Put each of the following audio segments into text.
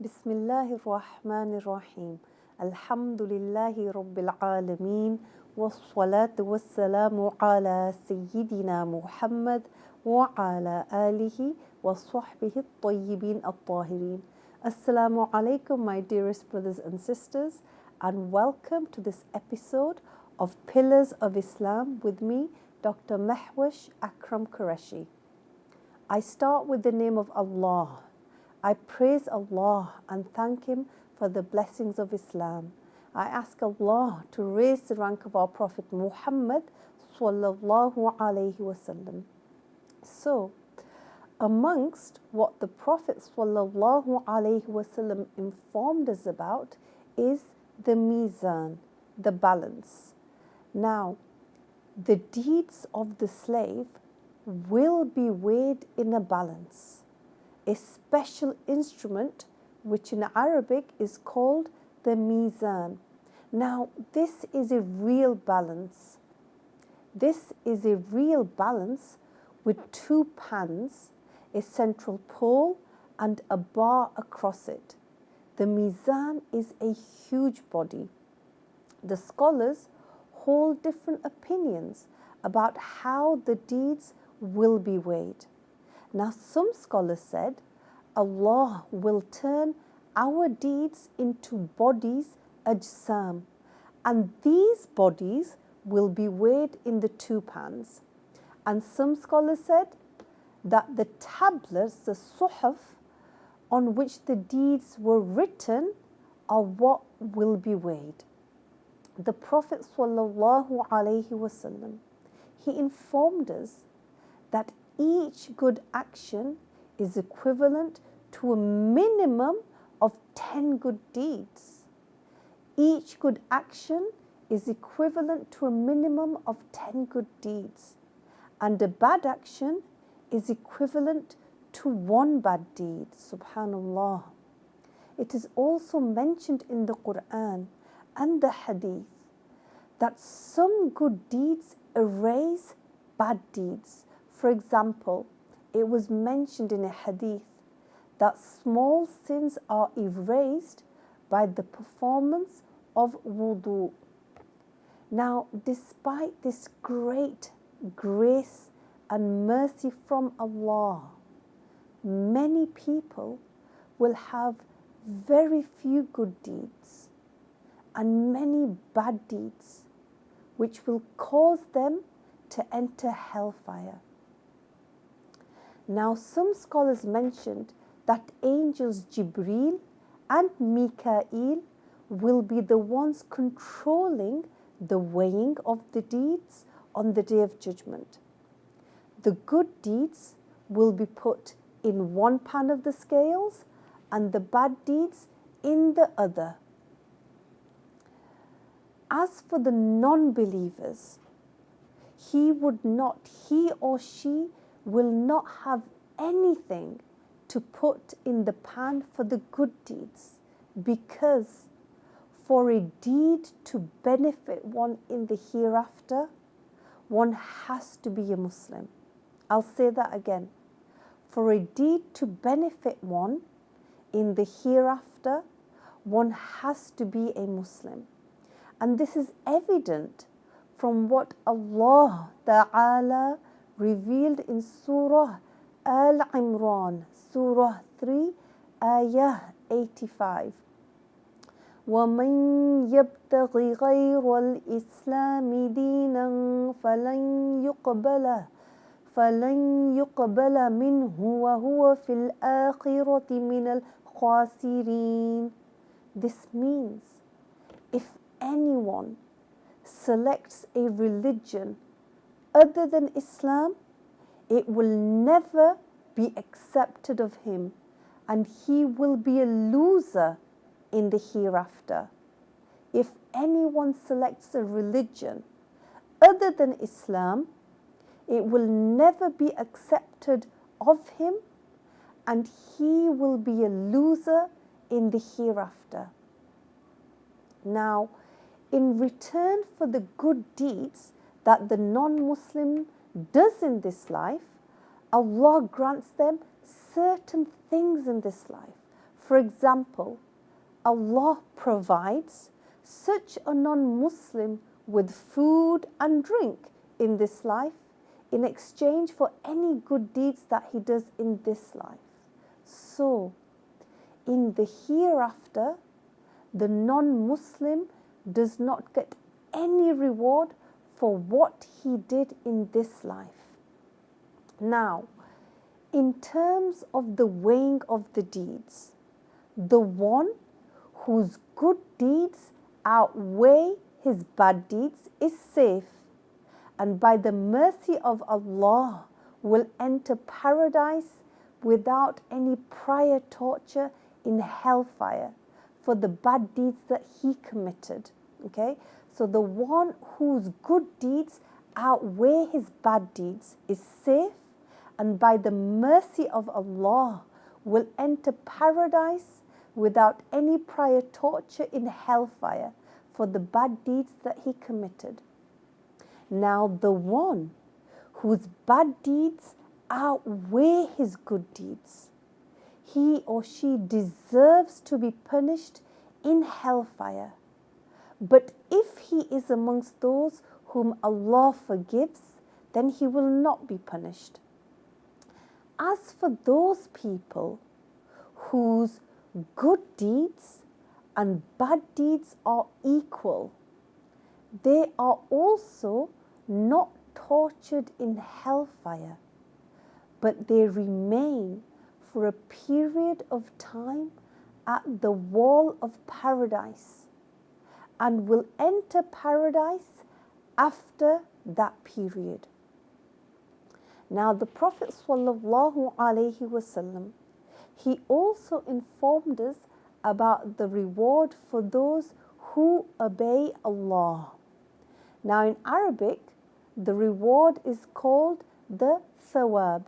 بسم الله الرحمن الرحيم الحمد لله رب العالمين والصلاة والسلام على سيدنا محمد وعلى آله وصحبه الطيبين الطاهرين. Assalamu alaikum, my dearest brothers and sisters, and welcome to this episode of Pillars of Islam with me, Dr. Mehwish Akram Qureshi. I start with the name of Allah. I praise Allah and thank Him for the blessings of Islam. I ask Allah to raise the rank of our Prophet Muhammad sallallahu alaihi wasallam. So, amongst what the Prophet sallallahu alaihi wasallam informed us about is the mizan, the balance. Now, the deeds of the slave will be weighed in a balance, a special instrument which in Arabic is called the mizan. Now, this is a real balance. This is a real balance with two pans, a central pole, and a bar across it. The mizan is a huge body. The scholars hold different opinions about how the deeds will be weighed. Now, some scholars said Allah will turn our deeds into bodies, ajsam, and these bodies will be weighed in the two pans. And some scholars said that the tablets, the suhuf, on which the deeds were written are what will be weighed. The Prophet sallallahu alaihi wasallam, he informed us that each good action is equivalent to a minimum of 10 good deeds. Each good action is equivalent to a minimum of 10 good deeds. And a bad action is equivalent to one bad deed. Subhanallah. It is also mentioned in the Quran and the Hadith that some good deeds erase bad deeds. For example, it was mentioned in a hadith that small sins are erased by the performance of wudu. Now, despite this great grace and mercy from Allah, many people will have very few good deeds and many bad deeds, which will cause them to enter hellfire. Now, some scholars mentioned that angels Jibreel and Mikael will be the ones controlling the weighing of the deeds on the Day of Judgment. The good deeds will be put in one pan of the scales and the bad deeds in the other. As for the non-believers, he or she will not have anything to put in the pan for the good deeds, because for a deed to benefit one in the hereafter, one has to be a Muslim. I'll say that again. For a deed to benefit one in the hereafter, one has to be a Muslim. And this is evident from what Allah Ta'ala revealed in Surah Al-Imran, Surah 3, Ayah 85. وَمَنْ يَبْتَغِ غَيْرَ الْإِسْلَامِ دِينًا فَلَنْ يُقْبَلَ مِنْهُ وَهُوَ فِي الْآخِرَةِ مِنَ الْخَاسِرِينَ. This means if anyone selects a religion other than Islam, it will never be accepted of him, and he will be a loser in the hereafter. If anyone selects a religion other than Islam, it will never be accepted of him, and he will be a loser in the hereafter. Now, in return for the good deeds that the non-Muslim does in this life, Allah grants them certain things in this life. For example, Allah provides such a non-Muslim with food and drink in this life in exchange for any good deeds that he does in this life. So, in the hereafter, the non-Muslim does not get any reward for what he did in this life. Now, in terms of the weighing of the deeds, the one whose good deeds outweigh his bad deeds is safe, and by the mercy of Allah will enter paradise without any prior torture in hellfire for the bad deeds that he committed. Okay, so the one whose good deeds outweigh his bad deeds is safe, and by the mercy of Allah will enter paradise without any prior torture in hellfire for the bad deeds that he committed. Now, the one whose bad deeds outweigh his good deeds, he or she deserves to be punished in hellfire. But if he is amongst those whom Allah forgives, then he will not be punished. As for those people whose good deeds and bad deeds are equal, they are also not tortured in hellfire, but they remain for a period of time at the wall of paradise and will enter paradise after that period. Now, the Prophet ﷺ, he also informed us about the reward for those who obey Allah. Now, in Arabic, the reward is called the thawab.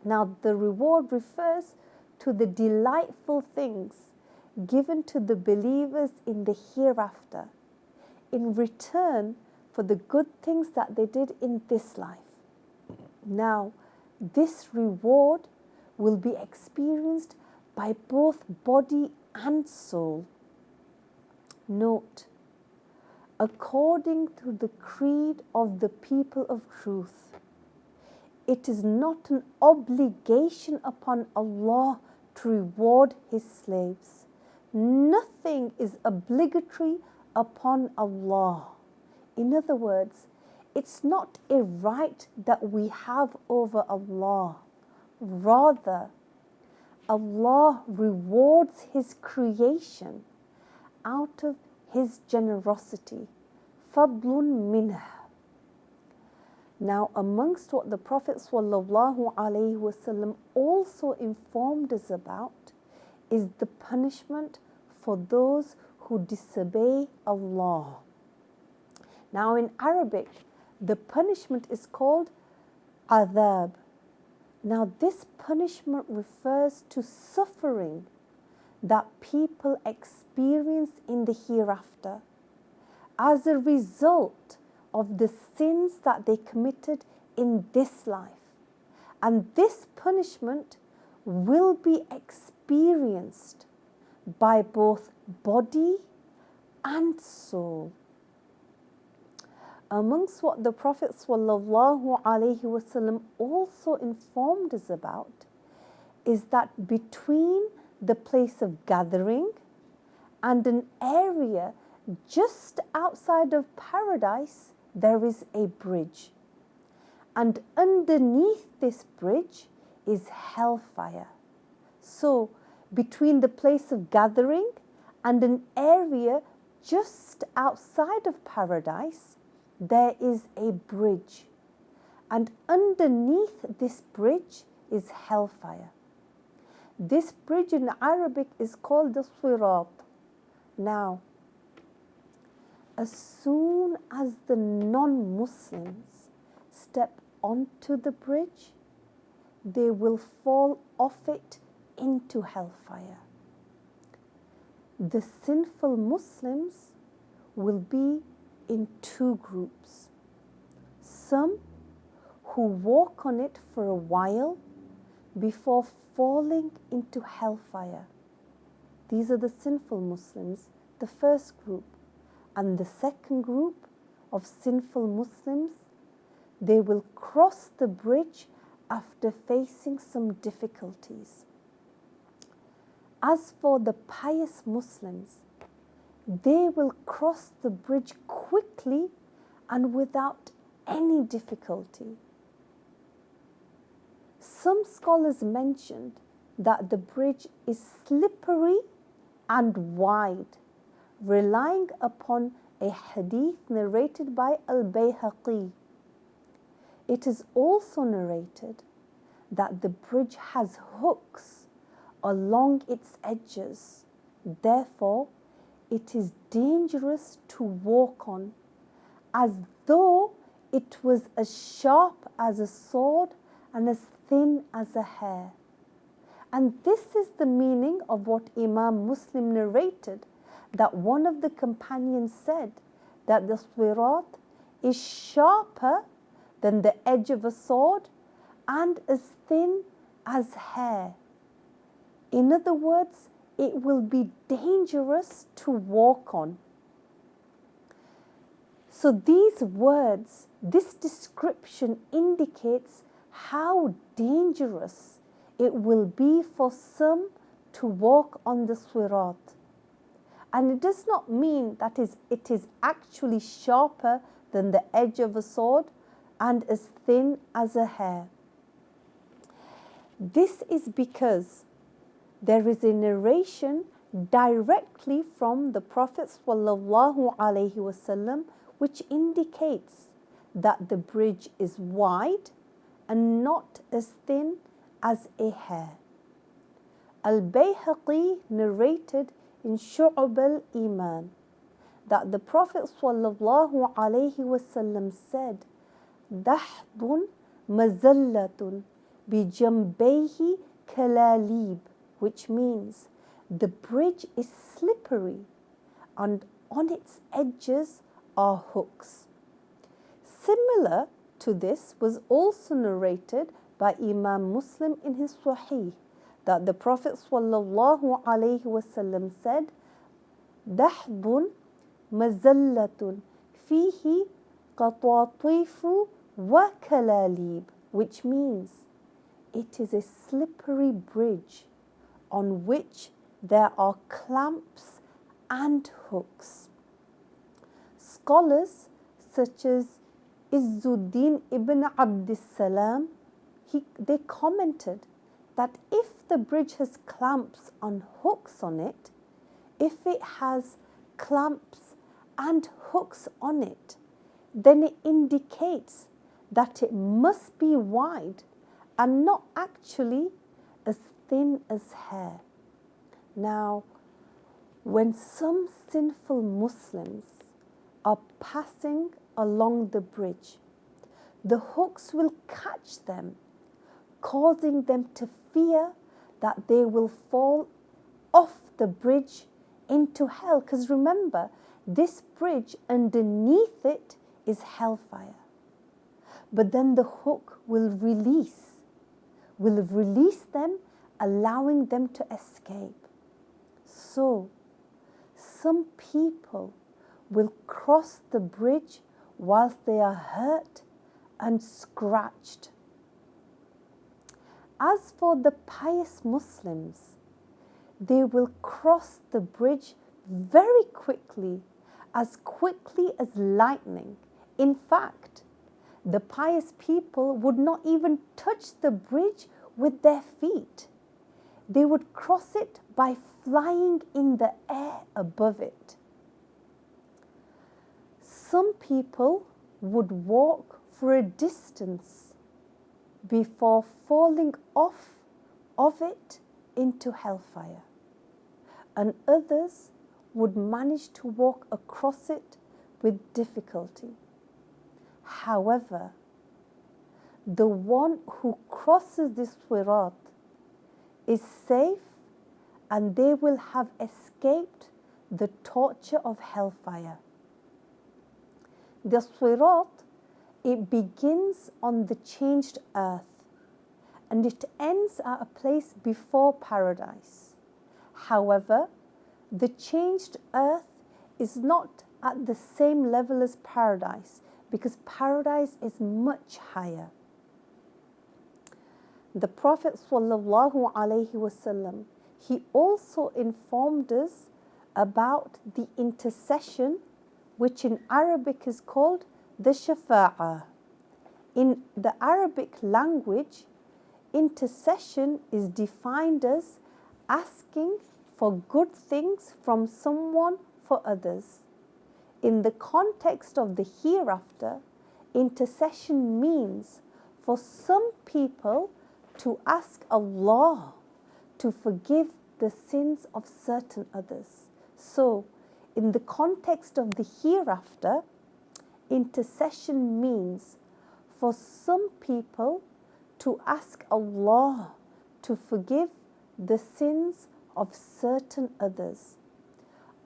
Now, the reward refers to the delightful things given to the believers in the hereafter in return for the good things that they did in this life. Now, this reward will be experienced by both body and soul. Note, according to the creed of the people of truth, it is not an obligation upon Allah to reward His slaves. Nothing is obligatory upon Allah. In other words, it's not a right that we have over Allah. Rather, Allah rewards His creation out of His generosity. Fadlun minh. Now, amongst what the Prophet ﷺ also informed us about is the punishment for those who disobey Allah. Now, in Arabic, the punishment is called adhab. Now, this punishment refers to suffering that people experience in the hereafter as a result of the sins that they committed in this life. And this punishment will be experienced by both body and soul. Amongst what the Prophet ﷺ also informed us about is that between the place of gathering and an area just outside of paradise, there is a bridge. And underneath this bridge is hellfire. So, between the place of gathering and an area just outside of paradise, there is a bridge. And underneath this bridge is hellfire. This bridge in Arabic is called the Sirat. Now, as soon as the non-Muslims step onto the bridge, they will fall off it into hellfire. The sinful Muslims will be in two groups. Some who walk on it for a while before falling into hellfire, These are the sinful Muslims, the first group. And the second group of sinful Muslims, they will cross the bridge after facing some difficulties. As for the pious Muslims, they will cross the bridge quickly and without any difficulty. Some scholars mentioned that the bridge is slippery and wide, relying upon a hadith narrated by Al-Bayhaqi. It is also narrated that the bridge has hooks along its edges. Therefore, it is dangerous to walk on, as though it was as sharp as a sword and as thin as a hair. And this is the meaning of what Imam Muslim narrated, that one of the companions said that the sirat is sharper than the edge of a sword and as thin as hair. In other words, it will be dangerous to walk on. So these words, this description indicates how dangerous it will be for some to walk on the sirat. And it does not mean that it is actually sharper than the edge of a sword and as thin as a hair. This is because there is a narration directly from the Prophet ﷺ which indicates that the bridge is wide and not as thin as a hair. Al-Bayhaqi narrated in Shu'ab al-Iman that the Prophet ﷺ said, "Dahdun mazallatun bijambayhi kalalib," which means the bridge is slippery and on its edges are hooks. Similar to this was also narrated by Imam Muslim in his Sahih, that the Prophet ﷺ said, "Dahdun mazallatun fihi qatatifu wa kalalib," which means it is a slippery bridge on which there are clamps and hooks. Scholars such as Izzuddin ibn Abdus Salam, they commented that if the bridge has clamps and hooks on it, if it has clamps and hooks on it, then it indicates that it must be wide and not actually as thin as hair. Now, when some sinful Muslims are passing along the bridge, the hooks will catch them, causing them to fear that they will fall off the bridge into hell. Because remember, this bridge, underneath it is hellfire. But then the hook will release them, allowing them to escape. So, some people will cross the bridge whilst they are hurt and scratched. As for the pious Muslims, they will cross the bridge very quickly as lightning. In fact, the pious people would not even touch the bridge with their feet. They would cross it by flying in the air above it. Some people would walk for a distance before falling off of it into hellfire, and others would manage to walk across it with difficulty. However, the one who crosses this sirat is safe, and they will have escaped the torture of hellfire. The sirat, it begins on the changed earth and it ends at a place before paradise. However, the changed earth is not at the same level as paradise, because paradise is much higher. The Prophet ﷺ, he also informed us about the intercession, which in Arabic is called the shafa'ah. In the Arabic language, intercession is defined as asking for good things from someone for others. In the context of the hereafter, intercession means for some people to ask Allah to forgive the sins of certain others. So, in the context of the hereafter, intercession means for some people to ask Allah to forgive the sins of certain others.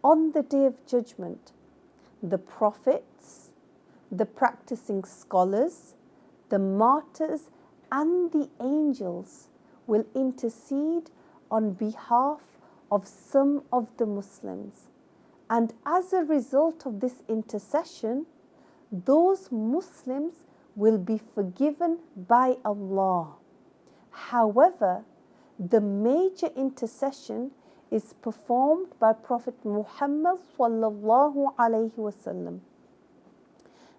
On the Day of Judgment, the prophets, the practicing scholars, the martyrs, and the angels will intercede on behalf of some of the Muslims. And as a result of this intercession, those Muslims will be forgiven by Allah. However, the major intercession is performed by Prophet Muhammad sallallahu alaihi wasallam.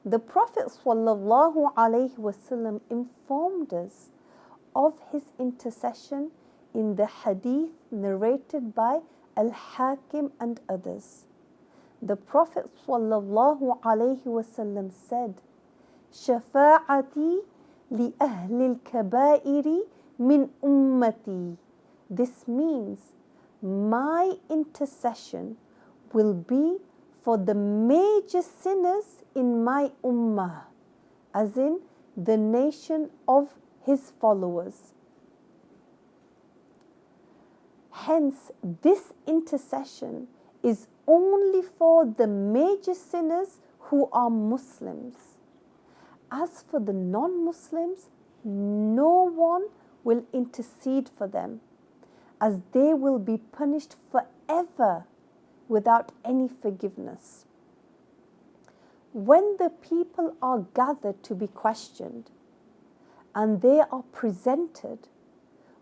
The Prophet sallallahu alaihi wasallam informed us of his intercession in the hadith narrated by Al-Hakim and others. The Prophet sallallahu alaihi wasallam said, "Shafa'ati li ahli al-kaba'iri min ummati." This means my intercession will be for the major sinners in my ummah, as in the nation of his followers. Hence, this intercession is only for the major sinners who are Muslims. As for the non-Muslims, no one will intercede for them, as they will be punished forever without any forgiveness. When the people are gathered to be questioned and they are presented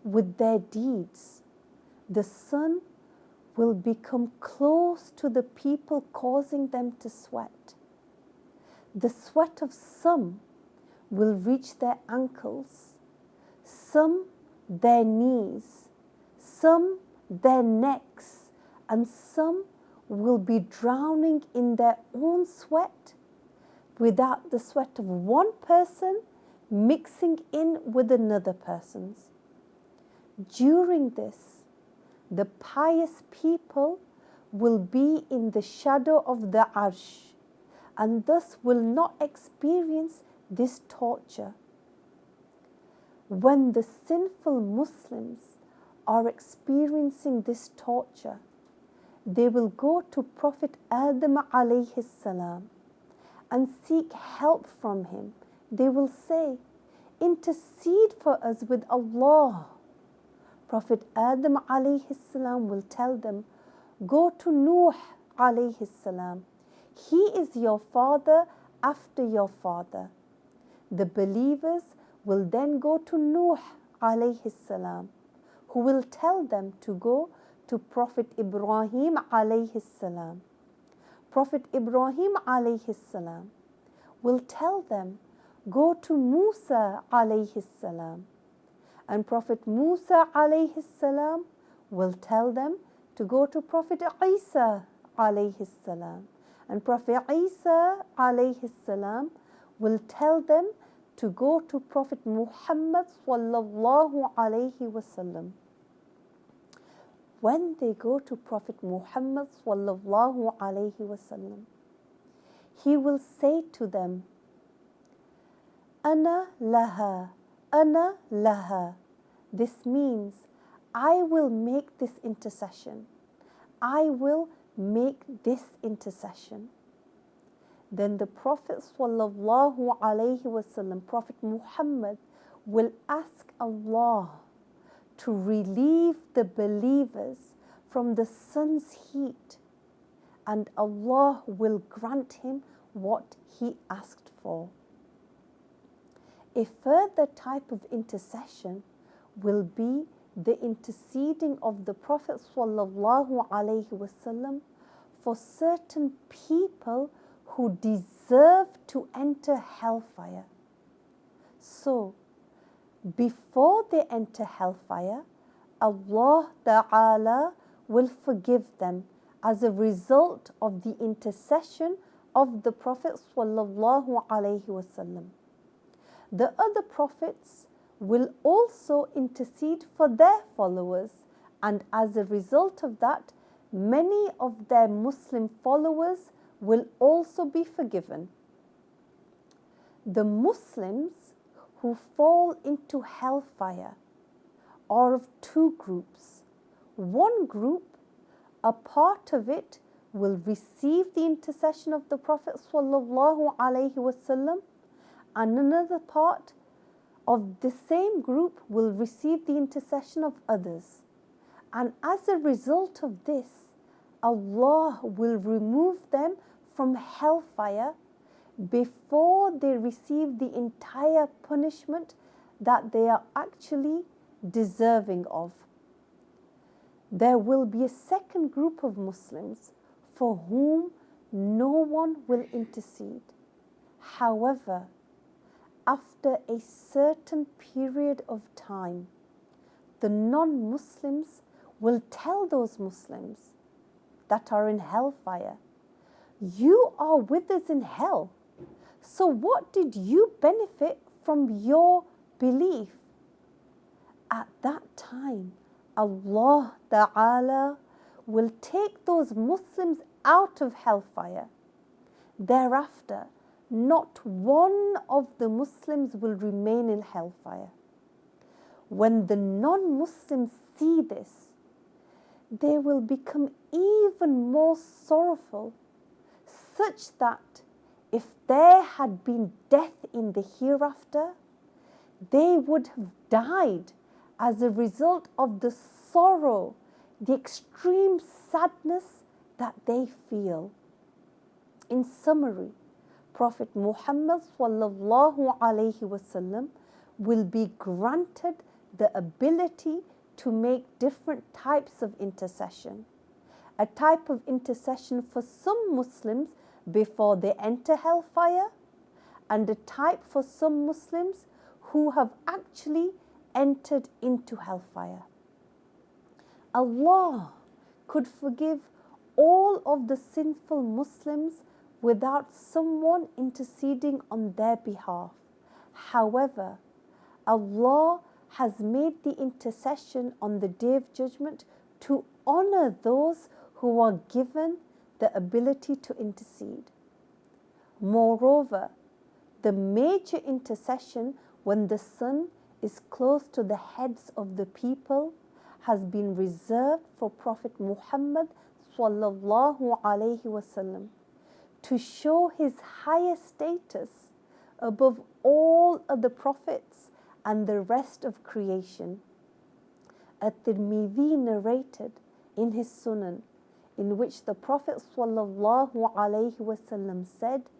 with their deeds, the sun will become close to the people, causing them to sweat. The sweat of some will reach their ankles, some their knees, some their necks, and some will be drowning in their own sweat without the sweat of one person mixing in with another person's. During this, the pious people will be in the shadow of the Arsh and thus will not experience this torture. When the sinful Muslims are experiencing this torture, they will go to Prophet Adam alayhi salam and seek help from him. They will say, "Intercede for us with Allah." Prophet Adam alayhi salam will tell them, "Go to Nuh alayhi salam. He is your father after your father." The believers will then go to Nuh alayhi salam, who will tell them to go to Prophet Ibrahim alayhi salam. Prophet Ibrahim alayhi salam will tell them, "Go to Musa alayhi salam." And Prophet Musa alayhi salam will tell them to go to Prophet Isa alayhi salam. And Prophet Isa alayhi salam will tell them to go to Prophet Muhammad sallallahu alayhi wasallam. When they go to Prophet Muhammad sallallahu alayhi wasallam, he will say to them, "Ana laha, ana laha." This means, I will make this intercession. I will make this intercession. Then the Prophet sallallahu alayhi wasallam, Prophet Muhammad, will ask Allah to relieve the believers from the sun's heat, and Allah will grant him what he asked for. A further type of intercession will be the interceding of the Prophet ﷺ for certain people who deserve to enter hellfire. So, before they enter hellfire, Allah Ta'ala will forgive them as a result of the intercession of the Prophet ﷺ. The other prophets will also intercede for their followers, and as a result of that, many of their Muslim followers will also be forgiven. The Muslims who fall into hellfire are of two groups. One group, a part of it, will receive the intercession of the Prophet ﷺ, and another part of the same group will receive the intercession of others. And as a result of this, Allah will remove them from hellfire before they receive the entire punishment that they are actually deserving of. There will be a second group of Muslims for whom no one will intercede. However, after a certain period of time, the non-Muslims will tell those Muslims that are in hellfire, "You are with us in hell, so what did you benefit from your belief?" At that time, Allah Ta'ala will take those Muslims out of hellfire. Thereafter, not one of the Muslims will remain in hellfire. When the non-Muslims see this, they will become even more sorrowful, such that if there had been death in the hereafter, they would have died as a result of the sorrow, the extreme sadness that they feel. In summary, Prophet Muhammad ﷺ will be granted the ability to make different types of intercession. A type of intercession for some Muslims before they enter hellfire, and a type for some Muslims who have actually entered into hellfire. Allah could forgive all of the sinful Muslims without someone interceding on their behalf. However, Allah has made the intercession on the Day of Judgment to honor those who are given the ability to intercede. Moreover, the major intercession when the sun is close to the heads of the people has been reserved for Prophet Muhammad ﷺ to show his higher status above all other prophets and the rest of creation. At-Tirmidhi narrated in his Sunan, in which the Prophet ﷺ said,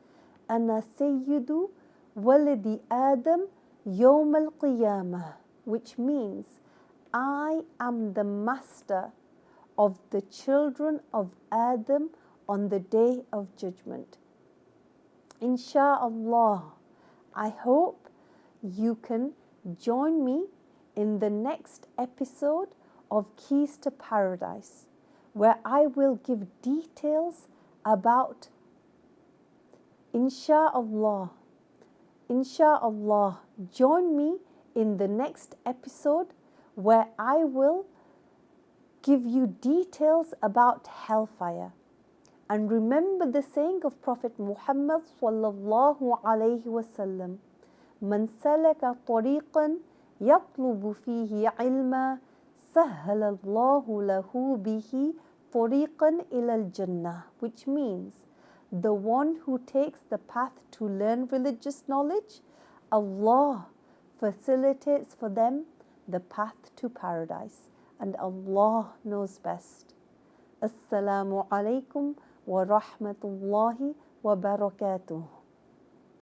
"Ana sayyidu waladi Adam yawm al-qiyamah," which means, "I am the master of the children of Adam on the Day of Judgment." Insha'Allah, I hope you can join me in the next episode of Keys to Paradise, where I will give details about Insha'Allah, join me in the next episode where I will give you details about hellfire. And remember the saying of Prophet Muhammad ﷺ, "Man salaka tariqan yatlubu fihi ilma, sahhala Allahu lahu bihi tariqan ila al-jannah," which means, the one who takes the path to learn religious knowledge, Allah facilitates for them the path to paradise, and Allah knows best. Assalamu alaikum wa rahmatullahi wa barakatuh.